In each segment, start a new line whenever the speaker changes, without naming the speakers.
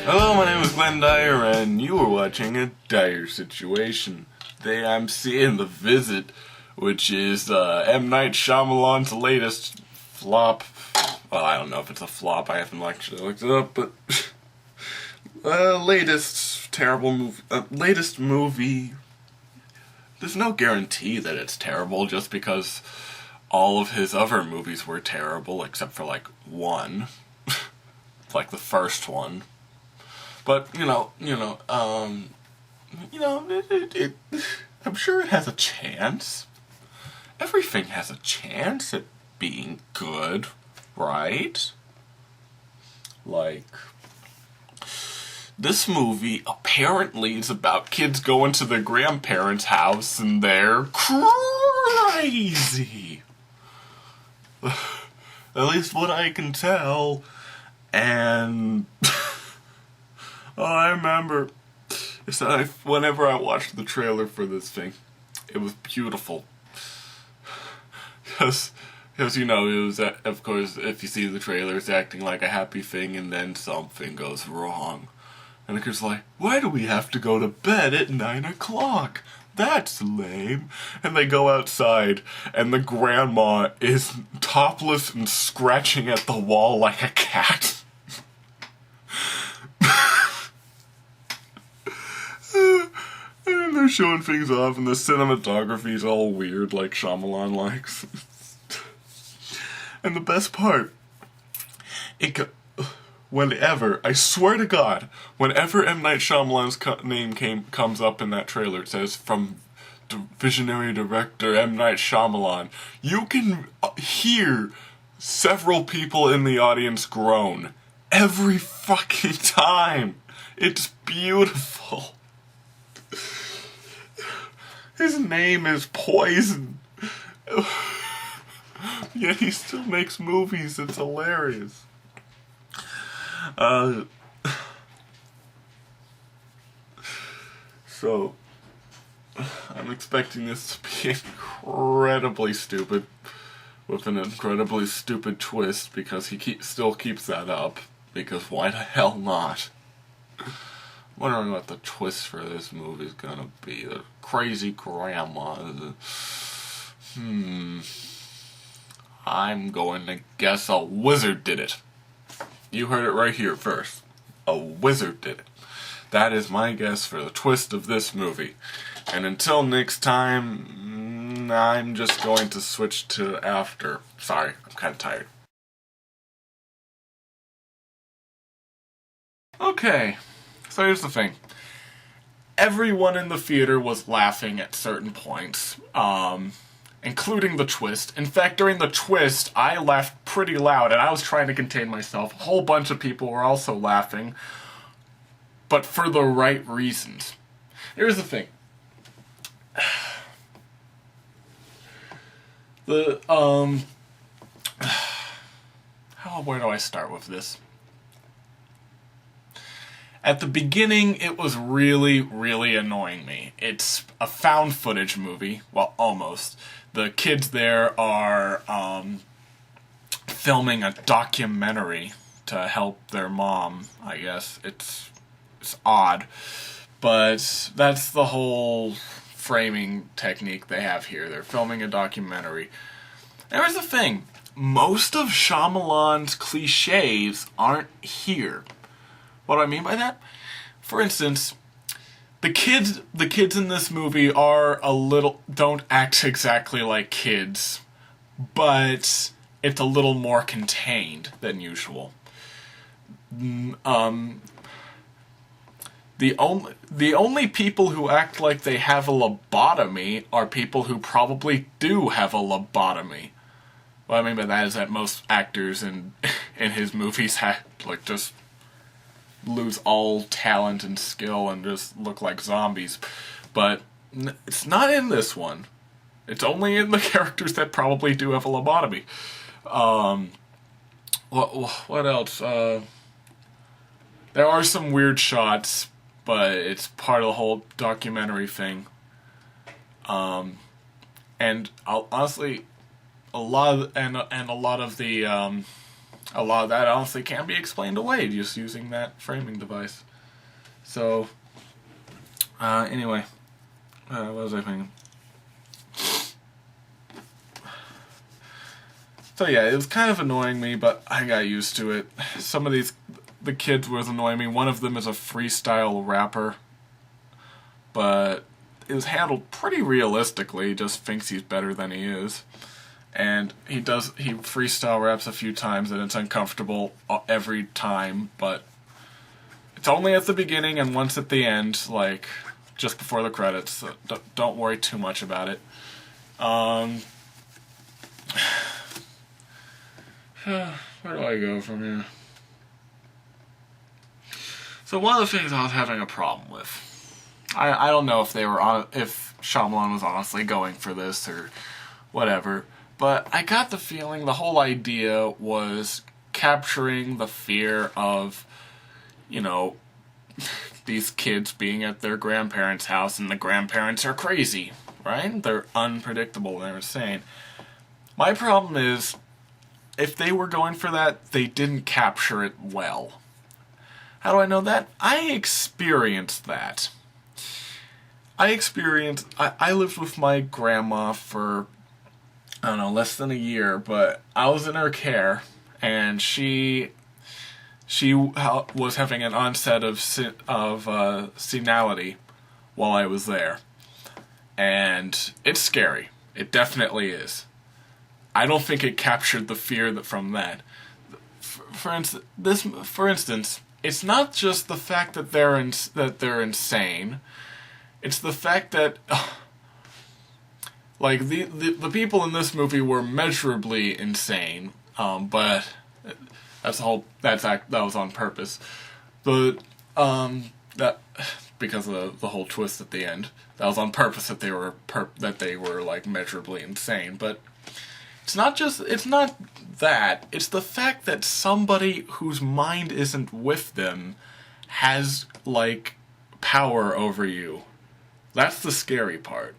Hello, my name is Glenn Dyer, and you are watching a Dyer-Situation. Today I'm seeing The Visit, which is M. Night Shyamalan's latest flop. Well, I don't know if it's a flop, I haven't actually looked it up, but latest terrible movie. Latest movie. There's no guarantee that it's terrible just because all of his other movies were terrible, except for like one. Like the first one. But, I'm sure it has a chance. Everything has a chance at being good, right? Like, this movie apparently is about kids going to their grandparents' house and they're crazy. At least what I can tell. And I remember whenever I watched the trailer for this thing, it was beautiful. Because it was, of course, if you see the trailer, it's acting like a happy thing, and then something goes wrong. And it's like, why do we have to go to bed at 9 o'clock? That's lame. And they go outside, and the grandma is topless and scratching at the wall like a cat. And they're showing things off, and the cinematography is all weird, like Shyamalan likes. And the best part, I swear to God, whenever M. Night Shyamalan's name comes up in that trailer, it says, from visionary director M. Night Shyamalan, you can hear several people in the audience groan. Every fucking time. It's beautiful. His name is Poison. Yet he still makes movies. It's hilarious. So, I'm expecting this to be incredibly stupid, with an incredibly stupid twist, because he still keeps that up, because why the hell not? Wondering what the twist for this movie is gonna be. The crazy grandma. I'm going to guess a wizard did it. You heard it right here first. A wizard did it. That is my guess for the twist of this movie. And until next time, I'm just going to switch to after. Sorry, I'm kind of tired. Okay. So here's the thing. Everyone in the theater was laughing at certain points, including the twist. In fact, during the twist, I laughed pretty loud, and I was trying to contain myself. A whole bunch of people were also laughing, but for the right reasons. Here's the thing. Where do I start with this? At the beginning, it was really, really annoying me. It's a found footage movie. Well, almost. The kids there are filming a documentary to help their mom, I guess. It's odd. But that's the whole framing technique they have here. They're filming a documentary. And here's the thing. Most of Shyamalan's cliches aren't here. What do I mean by that? For instance, the kids in this movie don't act exactly like kids, but it's a little more contained than usual. The only people who act like they have a lobotomy are people who probably do have a lobotomy. What I mean by that is that most actors in his movies just lose all talent and skill and just look like zombies. But it's not in this one. It's only in the characters that probably do have a lobotomy. What else? There are some weird shots, but it's part of the whole documentary thing. And honestly, a lot of the a lot of that honestly can be explained away just using that framing device. So, anyway, what was I thinking? So yeah, it was kind of annoying me, but I got used to it. Some of the kids was annoying me. One of them is a freestyle rapper, but it was handled pretty realistically. He just thinks he's better than he is. And he freestyle raps a few times, and it's uncomfortable every time, but it's only at the beginning and once at the end, like, just before the credits, so don't worry too much about it. Where do I go from here? So one of the things I was having a problem with, I don't know if if Shyamalan was honestly going for this or whatever, but I got the feeling the whole idea was capturing the fear of, you know, these kids being at their grandparents' house and the grandparents are crazy, right? They're unpredictable, they're insane. My problem is, if they were going for that, they didn't capture it well. How do I know that? I experienced that. I lived with my grandma for, I don't know, less than a year, but I was in her care, and she was having an onset of senility while I was there. And it's scary. It definitely is. I don't think it captured the fear from that. For instance, it's not just the fact that they're insane. It's the fact that, like, the people in this movie were measurably insane. But that was on purpose. But that because of the whole twist at the end, that was on purpose that they were like measurably insane. But it's not that. It's the fact that somebody whose mind isn't with them has, like, power over you. That's the scary part.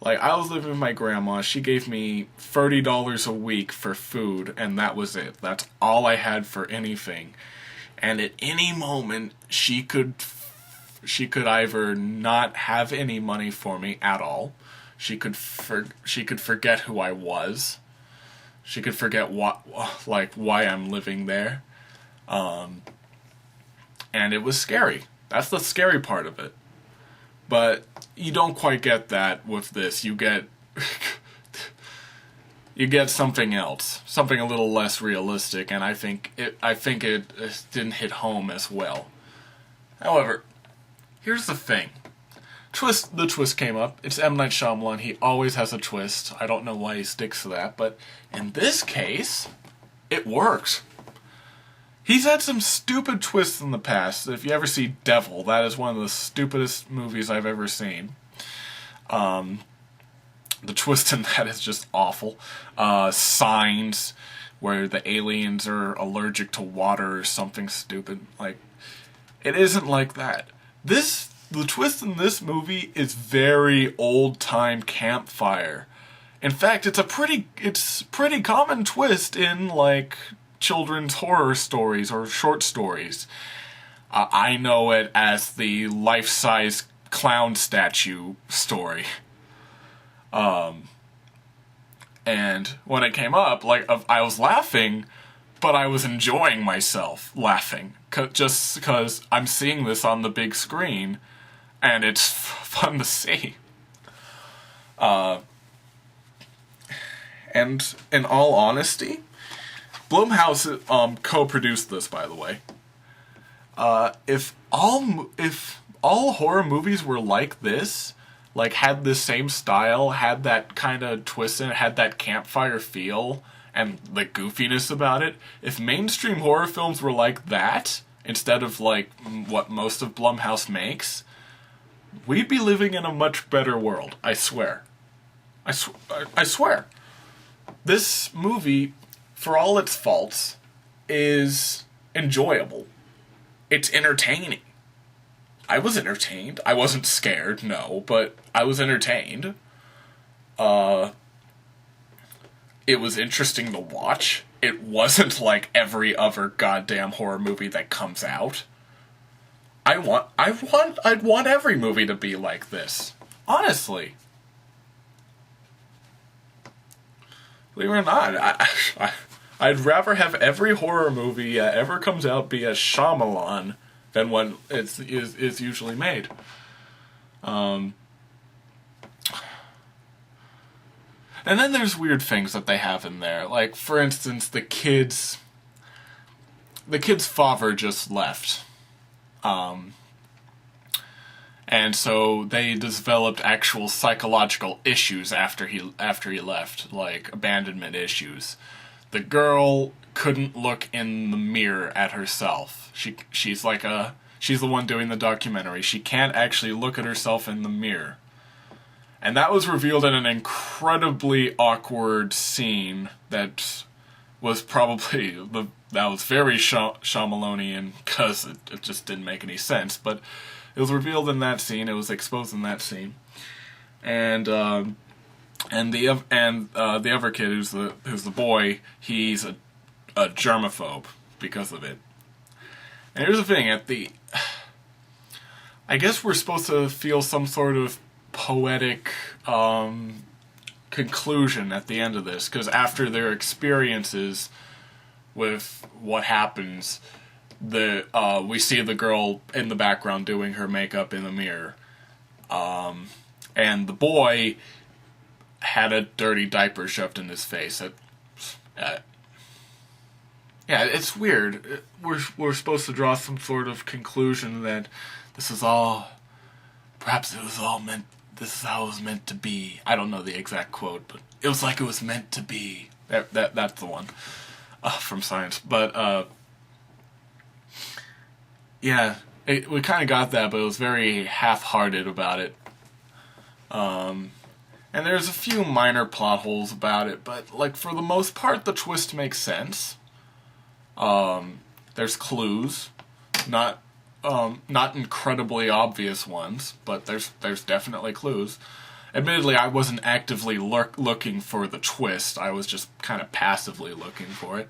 Like, I was living with my grandma. She gave me $30 a week for food, and that was it. That's all I had for anything. And at any moment, she could either not have any money for me at all. She could forget who I was. She could forget why I'm living there. And it was scary. That's the scary part of it. But you don't quite get that with this. You get something else, something a little less realistic, and I think it didn't hit home as well. However, here's the thing. The twist came up. It's M. Night Shyamalan. He always has a twist. I don't know why he sticks to that, but in this case, it works. He's had some stupid twists in the past. If you ever see Devil, that is one of the stupidest movies I've ever seen. The twist in that is just awful. Signs, where the aliens are allergic to water or something stupid. Like, it isn't like that. The twist in this movie is very old-time campfire. In fact, it's pretty common twist in, like, children's horror stories or short stories. I know it as the life-size clown statue story. And when it came up, like, I was laughing, but I was enjoying myself laughing. Just because I'm seeing this on the big screen, and it's fun to see. And in all honesty, Blumhouse co-produced this, by the way. If all horror movies were like this, like had the same style, had that kind of twist in it, had that campfire feel, and the goofiness about it, if mainstream horror films were like that, instead of like what most of Blumhouse makes, we'd be living in a much better world, I swear. I swear. This movie, for all its faults, is enjoyable. It's entertaining. I was entertained. I wasn't scared, no, but I was entertained. It was interesting to watch. it wasn't like every other goddamn horror movie that comes out. I'd want every movie to be like this. Honestly. Believe it or not, I'd rather have every horror movie ever comes out be a Shyamalan than what is usually made. And then there's weird things that they have in there. Like, for instance, the kid's father just left. And so they developed actual psychological issues after he left, like abandonment issues. The girl couldn't look in the mirror at herself. She's the one doing the documentary. She can't actually look at herself in the mirror. And that was revealed in an incredibly awkward scene that was probably that was very Shyamalanian because it just didn't make any sense. But it was revealed in that scene. It was exposed in that scene, and the other kid who's the boy, he's a germaphobe because of it. And here's the thing: I guess we're supposed to feel some sort of poetic conclusion at the end of this, because after their experiences with what happens, we see the girl in the background doing her makeup in the mirror, and the boy had a dirty diaper shoved in his face. Yeah, it's weird. We're supposed to draw some sort of conclusion that this is all, perhaps it was all meant. This is how it was meant to be. I don't know the exact quote, but it was like it was meant to be. That's the one from Science. But yeah, we kind of got that, but it was very half-hearted about it. And there's a few minor plot holes about it, but like for the most part, the twist makes sense. There's clues, not incredibly obvious ones, but there's definitely clues. Admittedly, I wasn't actively looking for the twist. I was just kind of passively looking for it.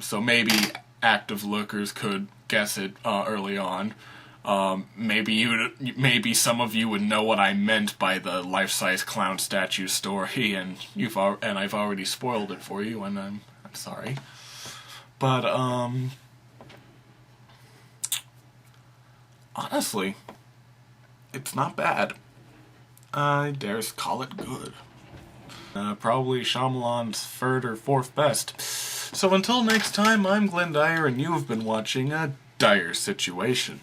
So maybe active lookers could guess it early on. Maybe some of you would know what I meant by the life-size clown statue story, and I've already spoiled it for you, and I'm sorry. But honestly, it's not bad. I dare call it good. Probably Shyamalan's third or fourth best. So until next time, I'm Glenn Dyer, and you have been watching a Dyer-Situation.